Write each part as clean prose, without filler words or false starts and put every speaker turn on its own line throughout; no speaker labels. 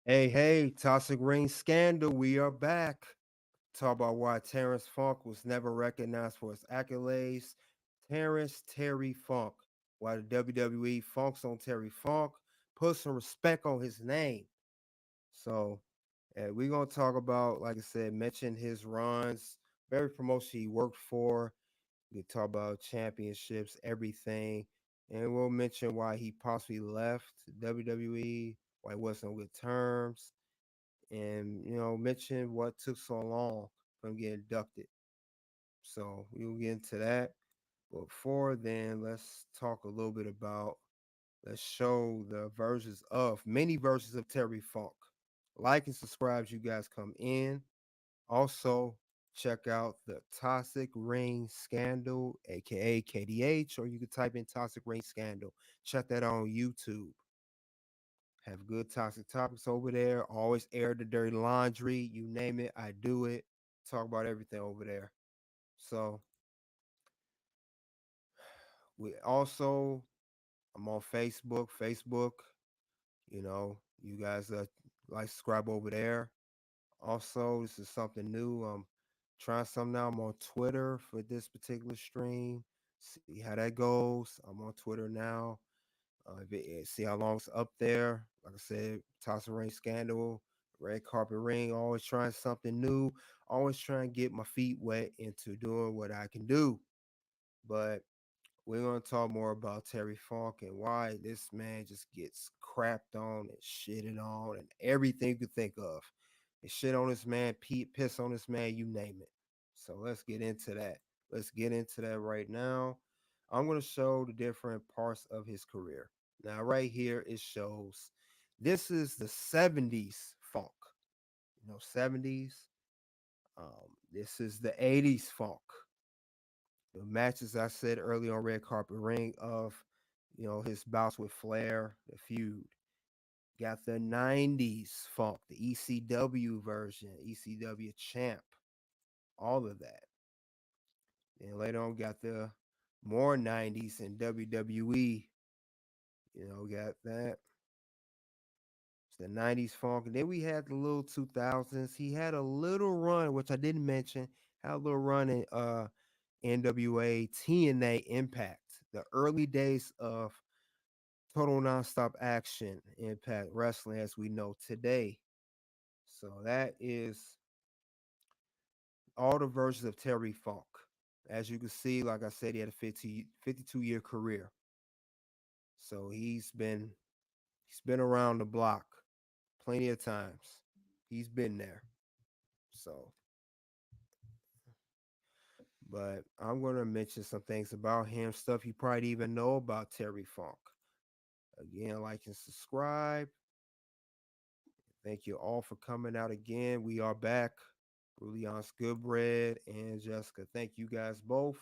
Hey, hey, Toxic Ring Scandal, we are back. Talk about why Terrence Funk was never recognized for his accolades. Terrence Terry Funk. Why the WWE funks on Terry Funk. Put some respect on his name. So, we're going to talk about, like I said, mention his runs, very promotion he worked for. We talk about championships, everything. And we'll mention why he possibly left WWE, why he wasn't on good terms, and mention what took so long from getting inducted. So we'll get into that. But before then, let's talk a little bit about, let's show the versions of many versions of Terry Funk. Like and subscribe as you guys come in. Also, check out the Toxic Ring Scandal, aka KDH, or you can type in Toxic Ring Scandal. Check that out on YouTube. Have good toxic topics over there. Always air the dirty laundry. You name it, I do it. Talk about everything over there. So we also, I'm on Facebook. You guys like subscribe over there. Also, this is something new. I'm trying something now. I'm on Twitter for this particular stream. See how that goes. I'm on Twitter now. See how long it's up there. Like I said, Toss Ring Scandal, Red Carpet Ring, always trying something new, always trying to get my feet wet into doing what I can do. But we're going to talk more about Terry Funk and why this man just gets crapped on and shitted on and everything you could think of. And shit on this man, piss on this man, you name it. So let's get into that. Let's get into that right now. I'm going to show the different parts of his career. Now, right here, it shows this is the 70s funk. 70s. This is the 80s funk. The matches I said earlier on Red Carpet Ring of, his bouts with Flair, the feud. Got the 90s funk, the ECW version, ECW champ, all of that. Then later on, got the more 90s in WWE. Got that. It's the 90s funk. And then we had the little 2000s. He had a little run, which I didn't mention, had a little run in NWA TNA Impact, the early days of total nonstop action Impact Wrestling as we know today. So that is all the versions of Terry Funk. As you can see, like I said, he had a 52-year career. So he's been around the block plenty of times. He's been there. So, but I'm going to mention some things about him, stuff you probably even know about Terry Funk. Again, like and subscribe. Thank you all for coming out again. We are back. Julian's Goodbread and Jessica. Thank you guys both.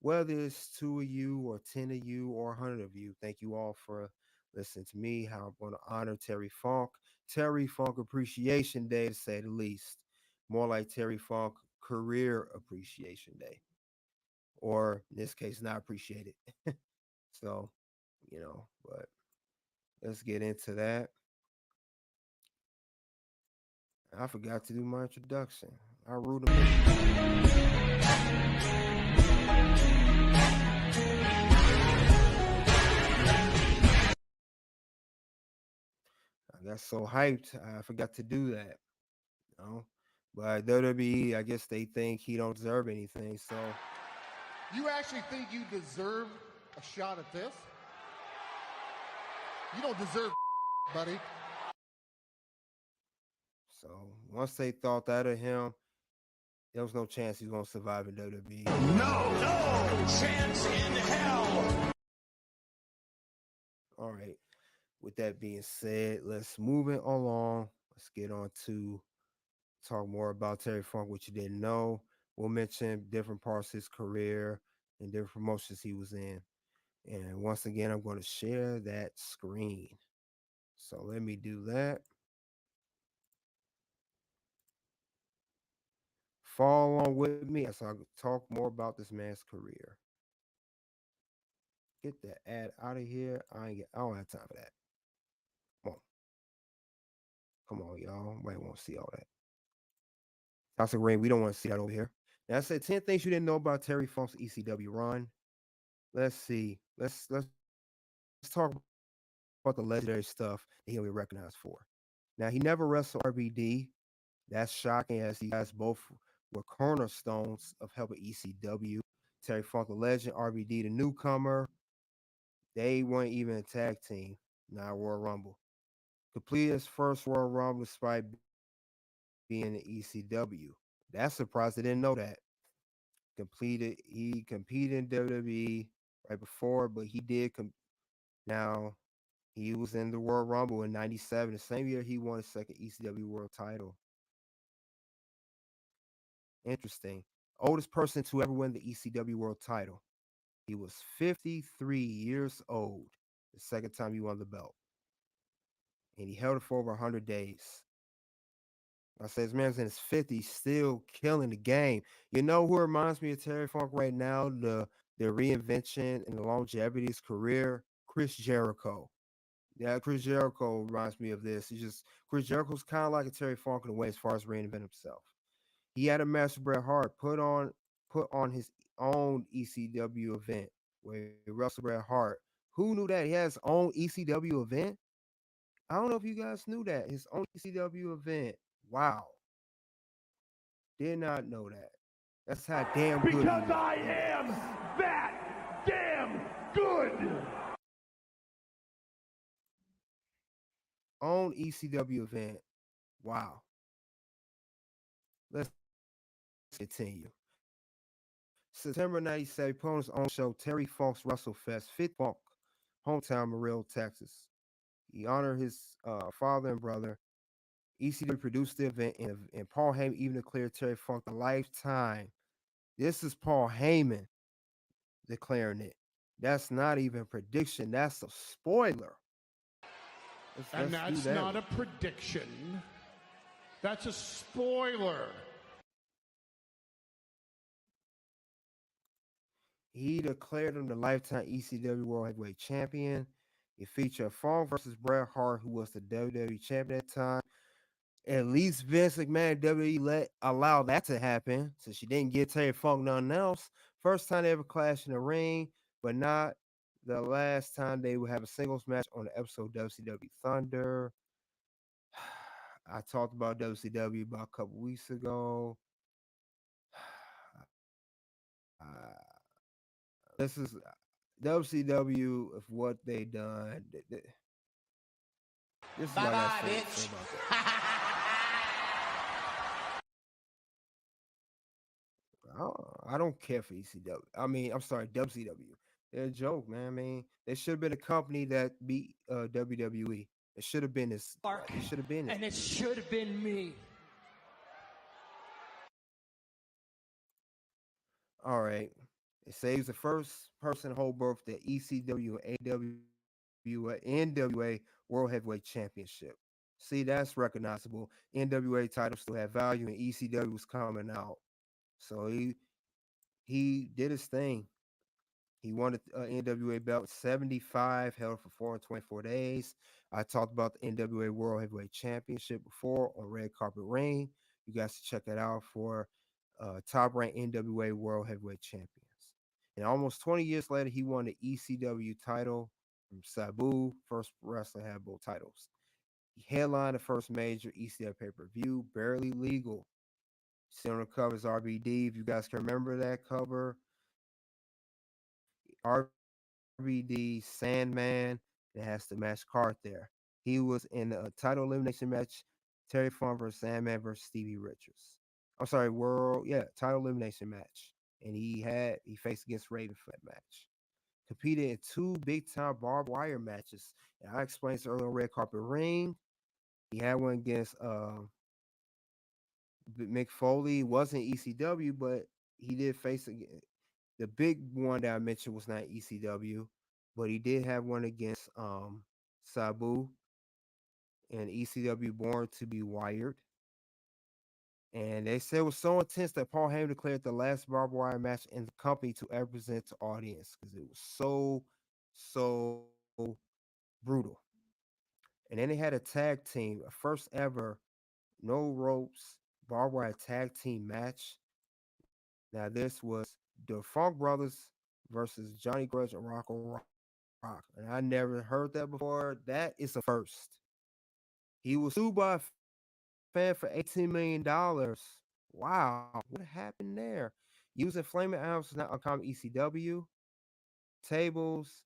Whether it's two of you or 10 of you or 100 of you, thank you all for listening to me. How I'm going to honor Terry Funk. Terry Funk Appreciation Day, to say the least. More like Terry Funk Career Appreciation Day. Or in this case, not appreciated. So, but let's get into that. I forgot to do my introduction. I rude him. I got so hyped, I forgot to do that. You know? But WWE, I guess they think he don't deserve anything. So
You actually think you deserve a shot at this? You don't deserve buddy.
So once they thought that of him, there was no chance he was gonna survive in WWE.
No chance in hell.
All right. With that being said, let's move it along. Let's get on to talk more about Terry Funk, what you didn't know. We'll mention different parts of his career and different promotions he was in. And once again, I'm going to share that screen. So let me do that. Follow along with me as I talk more about this man's career. Get that ad out of here. I don't have time for that. Come on. Come on, y'all. Might want to see all that. Toxic Ring, we don't want to see that over here. Now I said 10 things you didn't know about Terry Funk's ECW run. Let's see. Let's talk about the legendary stuff that he'll be recognized for. Now he never wrestled RBD. That's shocking as these guys both were cornerstones of helping ECW. Terry Funk, the legend, RBD, the newcomer. They weren't even a tag team. Now Royal Rumble. Completed his first Royal Rumble despite being in ECW. That's surprised I didn't know that. He competed in WWE right before, but he did now he was in the World Rumble in '97, the same year he won his second ECW World Title. Interesting. Oldest person to ever win the ECW World Title. He was 53 years old the second time he won the belt, and he held it for over 100 days. I say this man's in his 50s, still killing the game. You know who reminds me of Terry Funk right now? The reinvention and the longevity of his career? Chris Jericho. Yeah, Chris Jericho reminds me of this. He's just Chris Jericho's kind of like a Terry Funk in a way as far as reinvent himself. He had a match with Bret Hart, put on his own ECW event where he wrestled Bret Hart. Who knew that he had his own ECW event? I don't know if you guys knew that. His own ECW event. Wow. Did not know that. That's how damn good he
Because
was.
I am that damn good.
Own ECW event. Wow. Let's continue. September 97, put on his own show, Terry Funk's WrestleFest, 50th Funk, hometown, Amarillo, Texas. He honored his father and brother. ECW produced the event, and Paul Heyman even declared Terry Funk the lifetime. This is Paul Heyman declaring it. That's not even prediction. That's a spoiler.
And
Let's do
that's
that
not
one.
a prediction. That's a spoiler.
He declared him the lifetime ECW World Heavyweight Champion. It featured Funk versus Bret Hart, who was the WWE champion at the time. At least Vince McMahon WWE let allow that to happen, since she didn't get Terry Funk nothing else. First time they ever clashed in the ring, but not the last time they would have a singles match on the episode of WCW Thunder. I talked about WCW about a couple weeks ago. This is WCW of what they done. This is what
Bye
I got
bye,
to say
bitch.
about that. I don't care for ECW. I mean, I'm sorry, WCW. They're a joke, man. I mean, they should have been a company that beat WWE. It should have been this.
Mark,
It should have been it.
and it should have been me.
All right. It saves the first person to hold both the ECW and NWA World Heavyweight Championship. See, that's recognizable. NWA title still had value, and ECW was coming out. So he did his thing. He won the NWA belt 75, held for 424 days. I talked about the NWA World Heavyweight Championship before on Red Carpet Ring. You guys should check it out for top ranked NWA World Heavyweight Champions. And almost 20 years later, he won the ECW title from Sabu. First wrestler had both titles. He headlined the first major ECW pay per view, Barely Legal. See on the cover is RBD. If you guys can remember that cover, RBD Sandman that has the match card there. He was in a title elimination match, Terry Funk versus Sandman versus Stevie Richards. I'm sorry, title elimination match. And he faced against Raven for that match. Competed in two big time barbed wire matches. And I explained this earlier on Red Carpet Ring. He had one against Mick Foley. Wasn't ECW, but he did face the big one that I mentioned was not ECW, but he did have one against Sabu and ECW Born to Be Wired. And they said it was so intense that Paul Heyman declared the last barbed wire match in the company to ever present to audience because it was so brutal. And then they had a tag team, a first ever no ropes barbed wire tag team match. Now this was the Funk Brothers versus Johnny Grudge and Rocco Rock. And I never heard that before. That is a first. He was sued by a fan for $18 million. Wow, what happened there? Using flaming arrows is not uncommon ECW. Tables,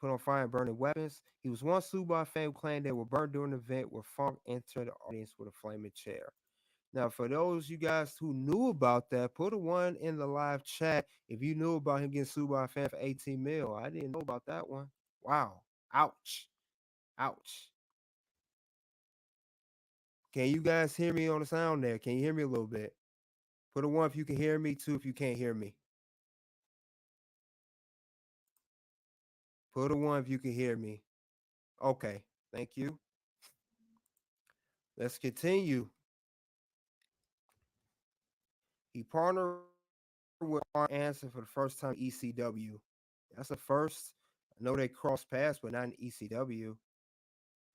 put on fire and burning weapons. He was once sued by a fan who claimed they were burned during an event where Funk entered the audience with a flaming chair. Now, for those you guys who knew about that, put a one in the live chat if you knew about him getting sued by a fan for 18 mil. I didn't know about that one. Wow. Ouch. Ouch. Can you guys hear me on the sound there? Can you hear me a little bit? Put a one if you can hear me, two if you can't hear me. Put a one if you can hear me. Okay. Thank you. Let's continue. He partnered with Arn Anderson for the first time in ECW. That's a first. I know they crossed paths, but not in ECW.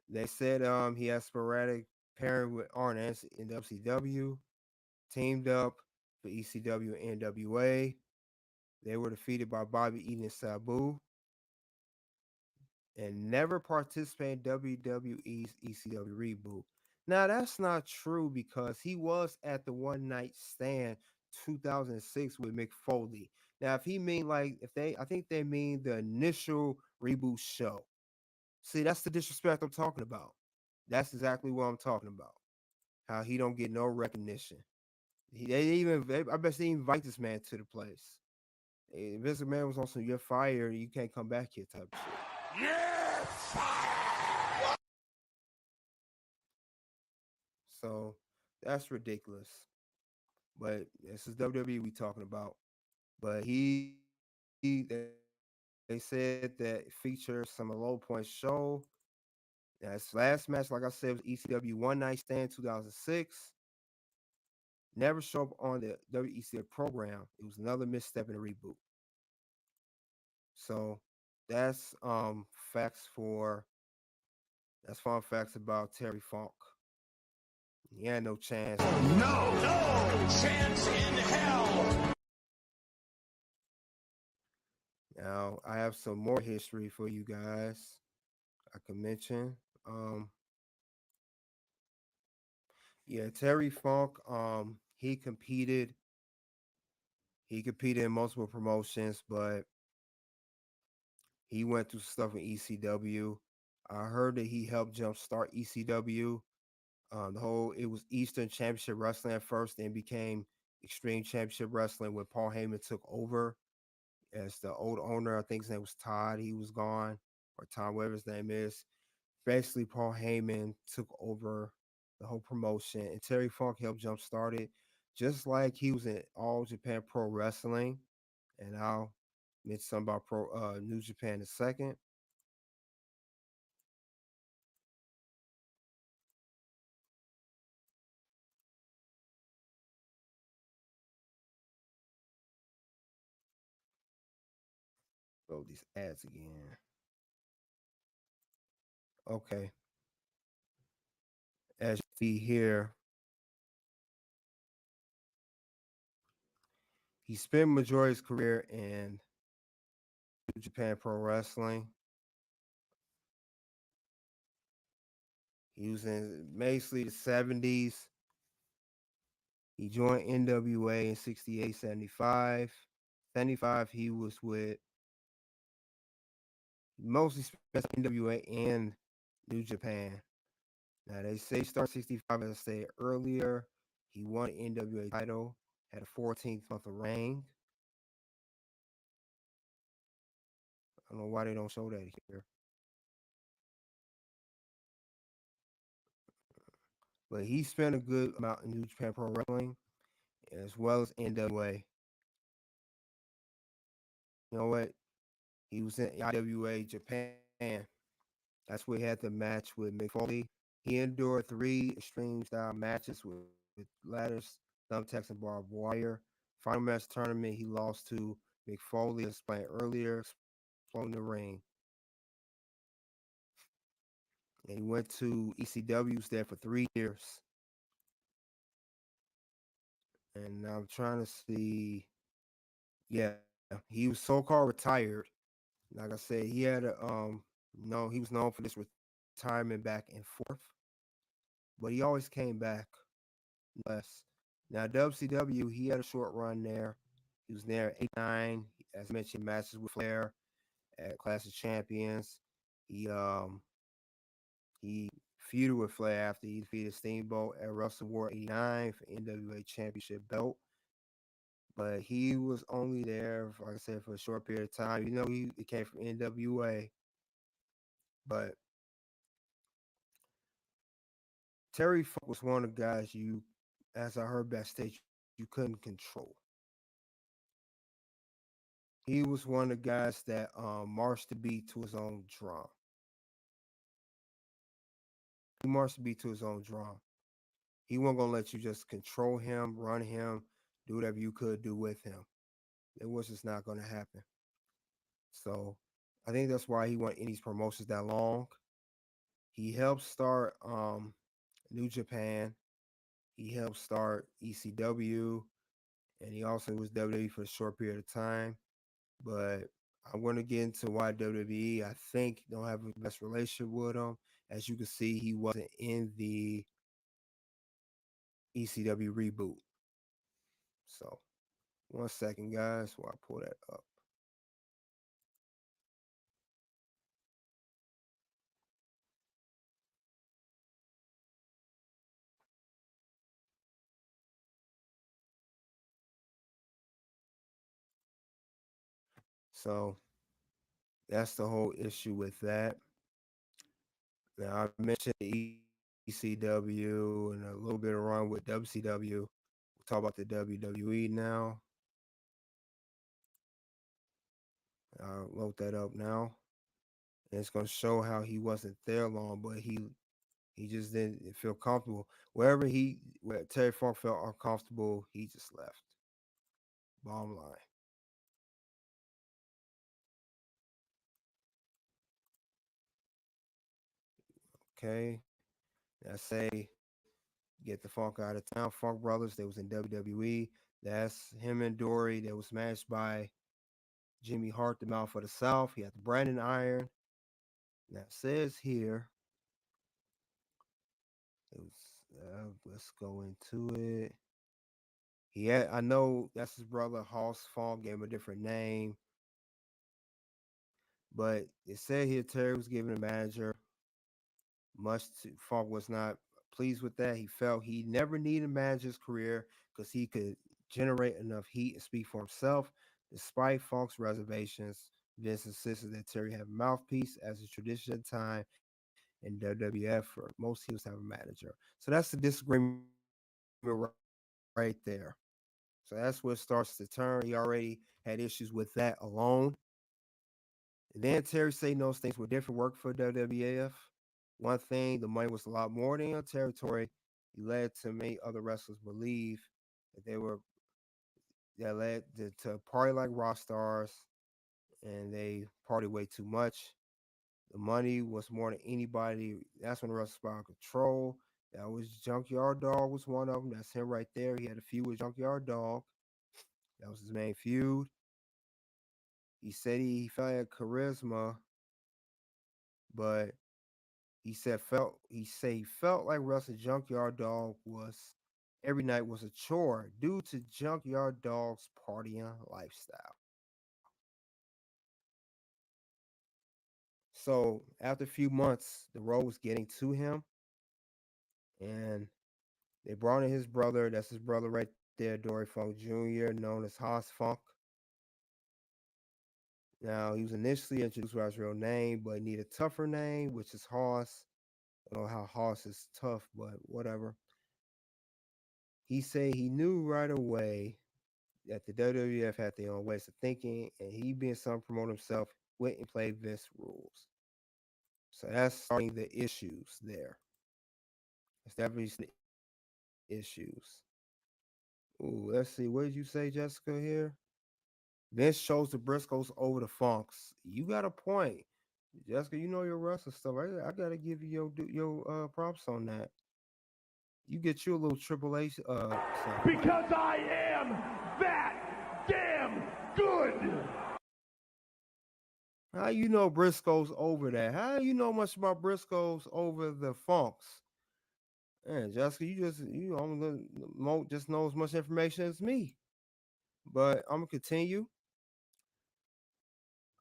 They said he had sporadic pairing with Arn Anderson in WCW, teamed up for ECW and NWA. They were defeated by Bobby Eaton and Sabu, and never participated in WWE's ECW reboot. Now that's not true because he was at the One Night Stand 2006 with Mick Foley. Now, if he mean like if they, I think they mean the initial reboot show. See, that's the disrespect I'm talking about. That's exactly what I'm talking about. How he don't get no recognition. I bet they invite this man to the place. If Vince McMahon was on some "you're fired, you can't come back here" type of shit. So that's ridiculous. But this is WWE we talking about. But they said that features some of the low point show. His last match, like I said, was ECW One Night Stand 2006. Never show up on the WECW program. It was another misstep in the reboot. So that's facts for that's fun facts about Terry Funk. He had no chance.
No chance in hell.
Now I have some more history for you guys. I can mention. Yeah, Terry Funk. He competed. He competed in multiple promotions, but he went through stuff in ECW. I heard that he helped jumpstart ECW. The whole it was Eastern Championship Wrestling at first, then became Extreme Championship Wrestling when Paul Heyman took over as the old owner. I think his name was Todd. He was gone, or Tom, whatever his name is. Basically, Paul Heyman took over the whole promotion, and Terry Funk helped jumpstart it, just like he was in All Japan Pro Wrestling. And I'll mention something about New Japan in a second. Load these ads again. Okay, as you see here, he spent majority of his career in New Japan Pro Wrestling. He was in basically the 70s. He joined NWA in 68, 75. 75, he was with mostly spent NWA and New Japan. Now they say start 65, as I said earlier. He won the NWA title, had a 14th month of reign. I don't know why they don't show that here. But he spent a good amount in New Japan Pro Wrestling as well as NWA. You know what? He was in IWA Japan. That's where he had the match with Mick Foley. He endured 3 extreme style matches with ladders, thumbtacks, and barbed wire. Final match tournament, he lost to Mick Foley, as explained earlier, exploding the ring. and he went to ECW's there for 3 years. And I'm trying to see. Yeah, he was so-called retired. Like I said, he had a no, he was known for this retirement back and forth, but he always came back less. Now WCW, he had a short run there. He was there 89, as mentioned, matches with Flair at Clash of Champions. He he feuded with Flair after he defeated Steamboat at Wrestle War 89 for NWA Championship belt. But he was only there, like I said, for a short period of time. You know, he came from NWA, but Terry Funk was one of the guys you, as I heard backstage, you couldn't control. He was one of the guys that marched the beat to his own drum. He marched the beat to his own drum. He wasn't gonna let you just control him, run him, do whatever you could do with him. It was just not gonna happen. So I think that's why he went in these promotions that long. He helped start New Japan. He helped start ECW, and he also was WWE for a short period of time. But I'm going to get into why WWE, I think, don't have the best relationship with him. As you can see, he wasn't in the ECW reboot. So, 1 second, guys, while I pull that up. So, that's the whole issue with that. Now, I mentioned ECW and a little bit of run with WCW. We'll talk about the WWE now. I'll load that up now. And it's going to show how he wasn't there long, but he just didn't feel comfortable. Where Terry Funk felt uncomfortable, he just left. Bottom line. Okay. I say get the Funk out of town. Funk Brothers, they was in WWE. That's him and Dory. They was smashed by Jimmy Hart, the Mouth of the South. He had the Brandon Iron. Now it says here, it was let's go into it. I know that's his brother Hoss Funk, gave him a different name. But it said here Terry was given a manager. Funk was not pleased with that. He felt he never needed a manager's career because he could generate enough heat and speak for himself. Despite Funk's reservations, Vince insisted that Terry have a mouthpiece as a tradition at the time in WWF. For most heels have a manager. So that's the disagreement right there. So that's where it starts to turn. He already had issues with that alone. And then Terry saying those things were different work for WWF. One thing, the money was a lot more than your territory. He led to many other wrestlers believe that they were that led to party like rock stars, and they party way too much. The money was more than anybody. That's when the wrestlers spot control. That was Junkyard Dog was one of them. That's him right there. He had a feud with Junkyard Dog. That was his main feud. He said he felt he had charisma, but he felt like wrestling Junkyard Dog was every night was a chore due to Junkyard Dog's partying lifestyle. So after a few months, the road was getting to him, and they brought in his brother. That's his brother right there, Dory Funk Jr., known as Haas Funk. Now he was initially introduced by his real name, but needed a tougher name, which is Haas. I don't know how Haas is tough, but whatever. He said he knew right away that the WWF had their own ways of thinking, and he being some promote himself, went and played Vince rules. So that's starting the issues there. It's definitely the issues. Ooh, let's see. What did you say, Jessica? Here, Vince chose the Briscoes over the Funks. You got a point. Jessica, you know your wrestling stuff. I gotta give you your props on that. You get you a little Triple H something.
Because I am that damn good.
How you know Briscoe's over that? How you know much about Briscoe's over the Funks? Man, Jessica, you only just know as much information as me. But I'm gonna continue.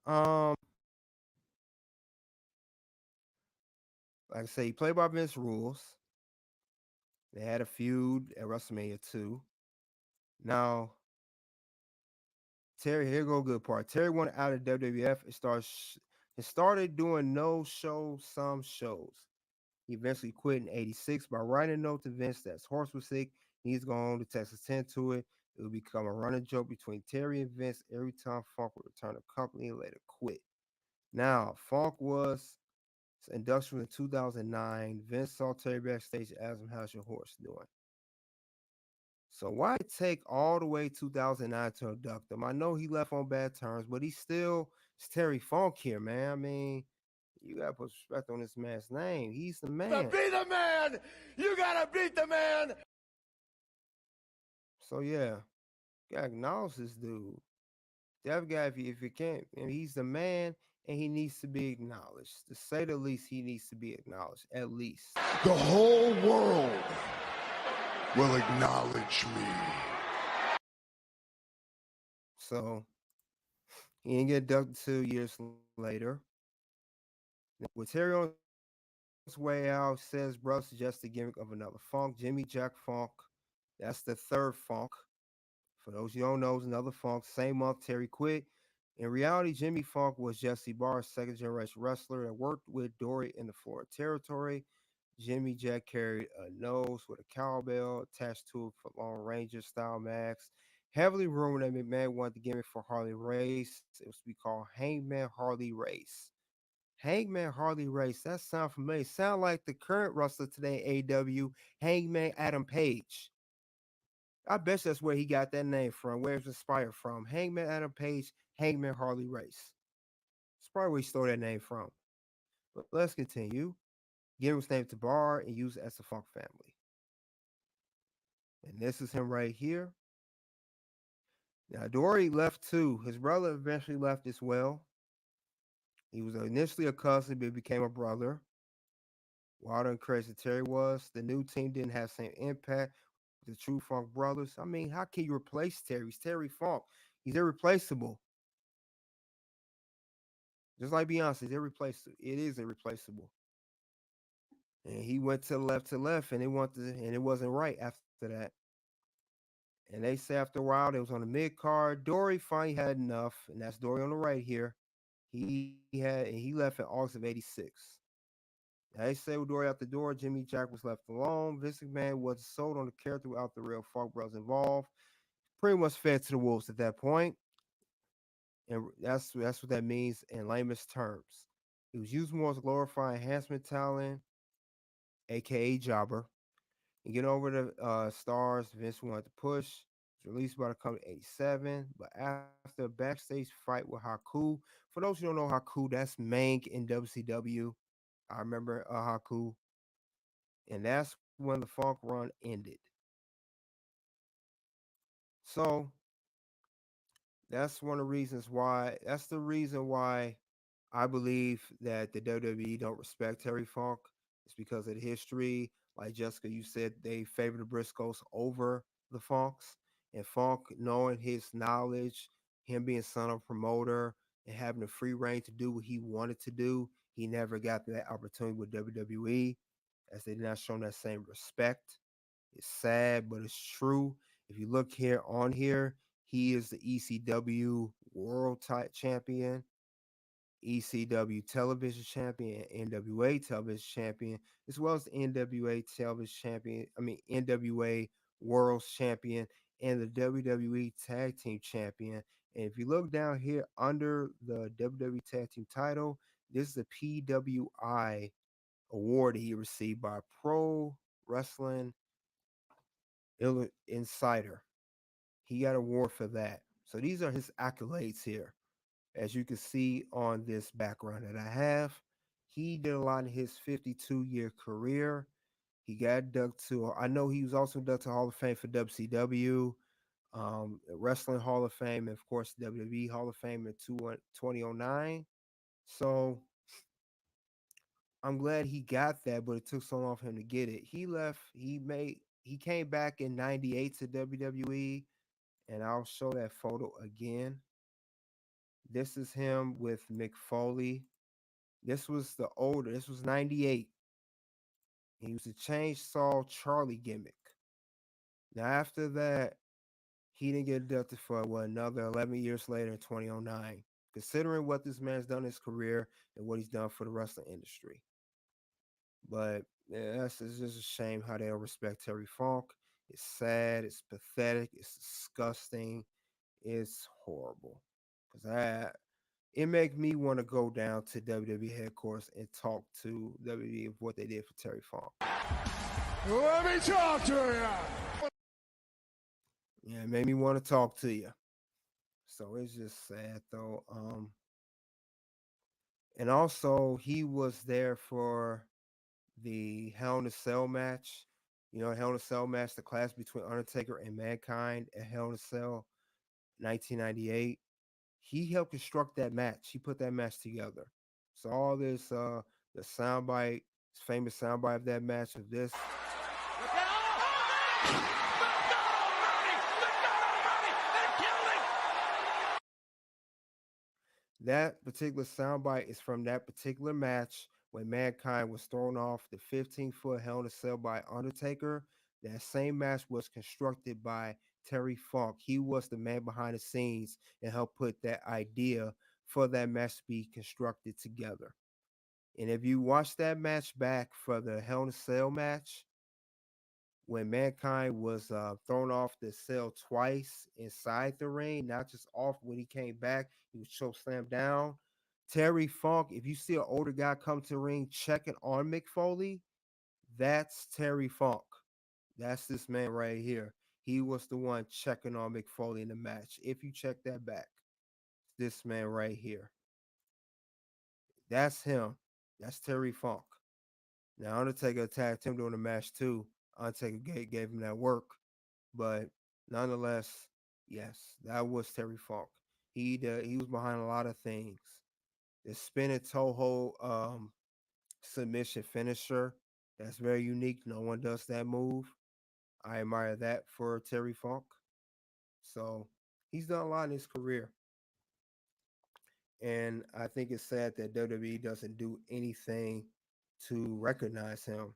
Um, like I say, he played by Vince rules. They had a feud at WrestleMania 2. Now, Terry, here go a good part. Terry went out of WWF and started doing no show some shows. He eventually quit in '86 by writing a note to Vince that his horse was sick. He's going to Texas 10 to it. It would become a running joke between Terry and Vince every time Funk would return to the company and later quit. Now, Funk was industrial in 2009. Vince saw Terry backstage and asked him, "How's your horse doing?" So why take all the way 2009 to induct him? I know he left on bad terms, but it's Terry Funk here, man. I mean, you gotta put respect on this man's name. He's the
To
man.
be the man, you gotta beat the man.
So yeah, you gotta acknowledge this dude. That guy, if you can't, I mean, he's the man, and he needs to be acknowledged. To say the least, he needs to be acknowledged. At least.
The whole world will acknowledge me.
So he didn't get inducted 2 years later. With Terry on his way out, says brother suggests the gimmick of another Funk, Jimmy Jack Funk. That's the third Funk. For those you don't know, is another Funk. Same month Terry quit. In reality, Jimmy Funk was Jesse Barr's second generation wrestler that worked with Dory in the Florida territory. Jimmy Jack carried a nose with a cowbell attached to it for Long Ranger style max. Heavily rumored that McMahon wanted the gimmick for Harley Race. It was to be called Hangman Harley Race. Hangman Harley Race. That sound familiar. Sound like the current wrestler today in AW, Hangman Adam Page. I bet that's where he got that name from, where it's inspired from. Hangman Adam Page, Hangman Harley Race. It's probably where he stole that name from. But let's continue. Giving his name to Bar and use it as the Funk family. And this is him right here. Now, Dory left too. His brother eventually left as well. He was initially a cousin, but became a brother. Wilder and crazy Terry was. The new team didn't have the same impact with the True Funk brothers. I mean, how can you replace Terry? He's Terry Funk. He's irreplaceable. Just like Beyonce, he's irreplaceable. It is irreplaceable. And he went to left, and it wasn't right after that. And they say after a while they was on the mid card. Dory finally had enough, and that's Dory on the right here. He left in August of '86. Now, they say with Dory out the door, Jimmy Jack was left alone. Vince McMahon was sold on the character without the real Funk Brothers involved. Pretty much fed to the wolves at that point, and that's what that means in layman's terms. He was used more as a glorified enhancement talent, aka jobber. And get over the stars, Vince wanted to push. It was released by the company '87, but after a backstage fight with Haku, for those who don't know Haku, that's Mank in WCW. I remember Haku, and that's when the Funk run ended. So that's one of the reasons why. That's the reason why I believe that the WWE don't respect Terry Funk. It's because of the history. Like Jessica, you said they favor the Briscoes over the Funks. And Funk, knowing his knowledge, him being son of a promoter and having the free reign to do what he wanted to do, he never got that opportunity with WWE as they did not show him that same respect. It's sad, but it's true. If you look here on here, he is the ECW World Champion, ECW Television Champion, NWA Television Champion, as well as the NWA Television Champion, NWA World Champion, and the WWE Tag Team Champion. And if you look down here under the WWE Tag Team title, this is the PWI award that he received by Pro Wrestling Insider. He got an award for that. So these are his accolades here. As you can see on this background that I have, he did a lot in his 52-year career. He got inducted to, I know he was also inducted to Hall of Fame for WCW, Wrestling Hall of Fame, and of course, WWE Hall of Fame in 2009. So I'm glad he got that, but it took so long for him to get it. He left, he came back in 98 to WWE, and I'll show that photo again. This is him with Mick Foley. This was 98. He was the Chainsaw Charlie gimmick. Now, after that, he didn't get inducted for another 11 years later in 2009. Considering what this man's done in his career and what he's done for the wrestling industry. But yeah, it's just a shame how they don't respect Terry Funk. It's sad, it's pathetic, it's disgusting, it's horrible. Cause it make me want to go down to WWE headquarters and talk to WWE of what they did for Terry Funk.
Let me talk to you.
Yeah, it made me want to talk to you. So it's just sad though. And also he was there for the Hell in a Cell match. You know, Hell in a Cell match, the clash between Undertaker and Mankind at Hell in a Cell, 1998. He helped construct that match. He put that match together. So all this, the soundbite, famous soundbite of that match of this. That particular soundbite is from that particular match when Mankind was thrown off the 15-foot Hell in a Cell by Undertaker. That same match was constructed by Terry Funk. He was the man behind the scenes and helped put that idea for that match to be constructed together. And if you watch that match back for the Hell in a Cell match, when Mankind was thrown off the cell twice inside the ring, not just off when he came back, he was choke slammed down. Terry Funk, if you see an older guy come to the ring checking on Mick Foley, that's Terry Funk. That's this man right here. He was the one checking on Mick Foley in the match. If you check that back, this man right here. That's him. That's Terry Funk. Now Undertaker attacked him during the match too. Undertaker gave him that work. But nonetheless, yes, that was Terry Funk. He was behind a lot of things. The spinning Toho submission finisher, that's very unique. No one does that move. I admire that for Terry Funk. So he's done a lot in his career. And I think it's sad that WWE doesn't do anything to recognize him.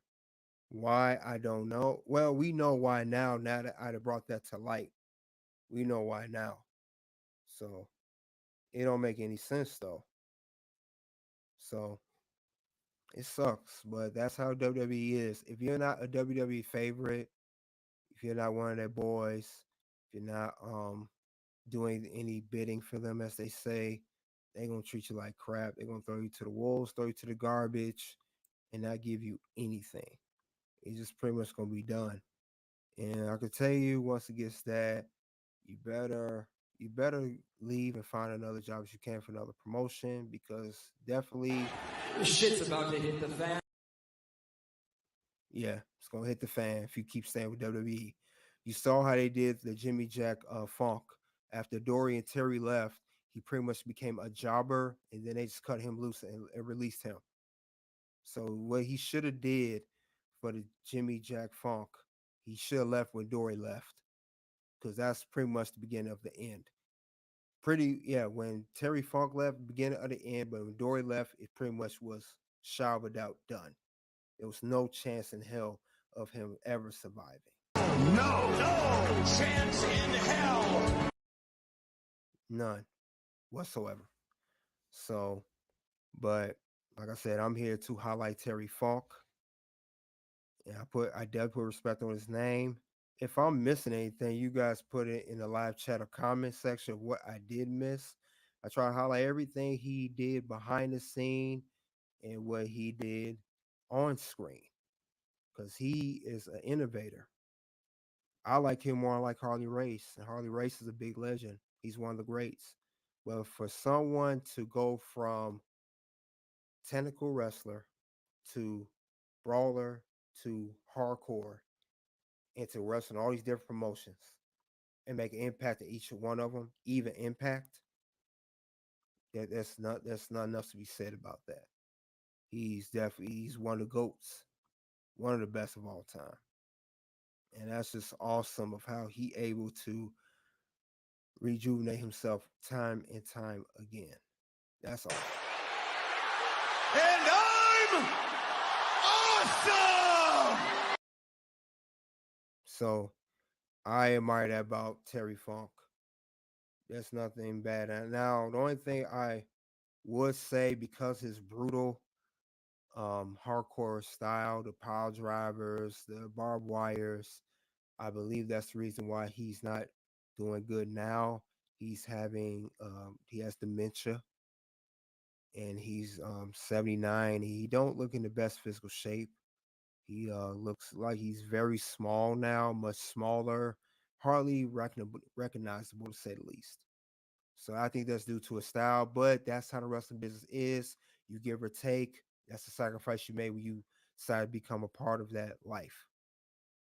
Why? I don't know. Well, we know why now. Now that I'd have brought that to light, we know why now. So it don't make any sense though. So it sucks, but that's how WWE is. If you're not a WWE favorite, if you're not one of their boys, if you're not doing any bidding for them, as they say, they're gonna treat you like crap. They're gonna throw you to the wolves, throw you to the garbage, and not give you anything. It's just pretty much gonna be done. And I can tell you once it gets that, you better you better leave and find another job as you can for another promotion because definitely
Shit's about to hit the fan.
yeah, it's gonna hit the fan if you keep staying with WWE. You saw how they did the Jimmy Jack Funk after Dory and Terry left. He pretty much became a jobber, and then they just cut him loose and released him. So what he should have did for the Jimmy Jack Funk, he should have left when Dory left, because that's pretty much the beginning of the end. Pretty yeah, when Terry Funk left, beginning of the end, but when Dory left, it pretty much was shot without done. There was no chance in hell of him ever surviving.
No chance in hell.
None whatsoever. So, but like I said, I'm here to highlight Terry Funk. And I definitely put respect on his name. If I'm missing anything, you guys put it in the live chat or comment section of what I did miss. I try to highlight everything he did behind the scene and what he did on screen because he is an innovator. I like him more. I like Harley Race, and Harley Race is a big legend. He's one of the greats. But for someone to go from technical wrestler to brawler to hardcore and to wrestle in all these different promotions and make an impact in each one of them, even impact, that's not enough to be said about that. He's one of the goats, one of the best of all time. And that's just awesome of how he able to rejuvenate himself time and time again. That's awesome.
And I'm awesome!
So I admire that about Terry Funk. There's nothing bad. And now the only thing I would say, because his brutal hardcore style, the pile drivers, the barbed wires, I believe that's the reason why he's not doing good now. He has dementia, and he's 79. He don't look in the best physical shape. He looks like he's very small now, much smaller, hardly recognizable to say the least. So I think that's due to a style, but that's how the wrestling business is. You give or take. That's the sacrifice you made when you decided to become a part of that life.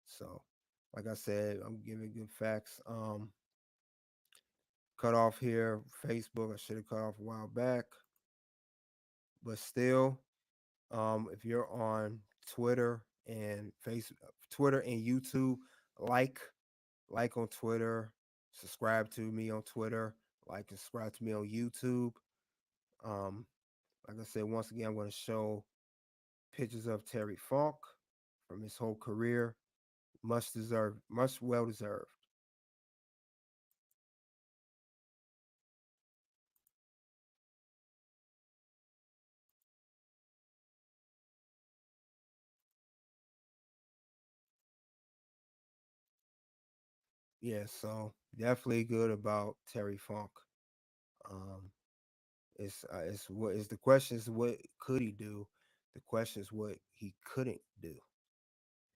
So, like I said, I'm giving good facts. Cut off here, Facebook. I should have cut off a while back, but still, if you're on Twitter and Twitter and YouTube, like like on Twitter, subscribe to me on Twitter, like and subscribe to me on YouTube. Um, like I said, once again, I'm going to show pictures of Terry Funk from his whole career. Much deserved, much well deserved. Yeah, so definitely good about Terry Funk. Um, it's what is the question is what could he do? The question is what he couldn't do.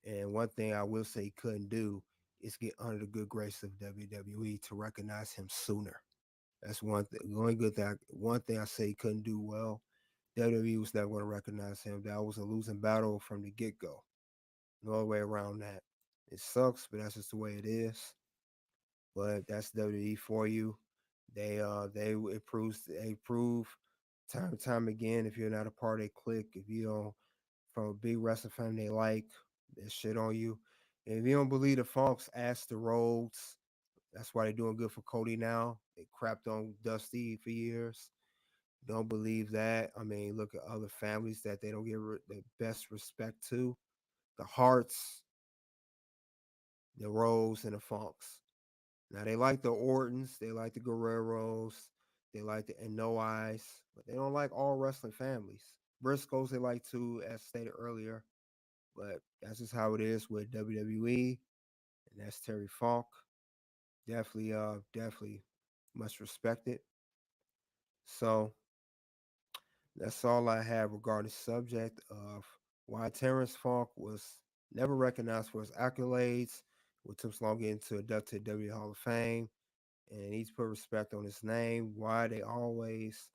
And one thing I will say he couldn't do is get under the good grace of WWE to recognize him sooner. That's one thing. The only good thing, one thing I say he couldn't do well. WWE was never going to recognize him. That was a losing battle from the get go. No way around that. It sucks, but that's just the way it is. But that's WWE for you. They prove time and time again, if you're not a part of a clique, if you don't from a big wrestling fan they like, they shit on you. And if you don't believe the Funks, ask the Rhodes. That's why they're doing good for Cody now. They crapped on Dusty for years. Don't believe that. I mean, look at other families that they don't give the best respect to. The Hearts, the Rose, and the Funks. Now they like the Ortons, they like the Guerreros, they like the and No Eyes, but they don't like all wrestling families. Briscoes they like too, as stated earlier, but that's just how it is with WWE, and that's Terry Funk. Definitely must respect it. So that's all I have regarding the subject of why Terrence Funk was never recognized for his accolades. What took so long getting to inducted W Hall of Fame, and he needs to put respect on his name. Why they always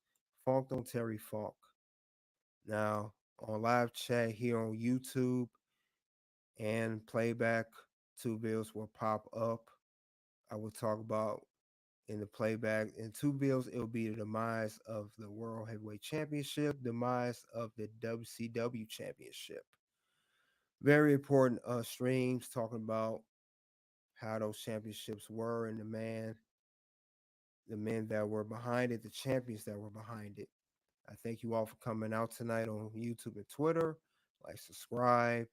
funked on Terry Funk. Now on live chat here on YouTube and playback, two bills will pop up. I will talk about in the playback. In two bills, it'll be the demise of the World Heavyweight Championship, demise of the WCW Championship. Very important streams talking about how those championships were and the men that were behind it, the champions that were behind it. I thank you all for coming out tonight on YouTube and Twitter. Like, subscribe,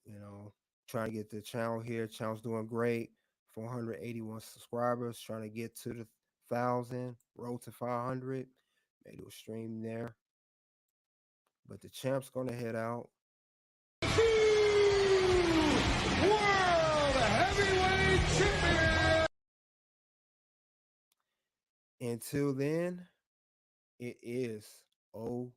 you know, trying to get the channel here. Channel's doing great. 481 subscribers, trying to get to the 1,000, road to 500. Maybe do a stream there. But the champ's going to head out.
World Heavyweight Champion!
Until then, it is OUT.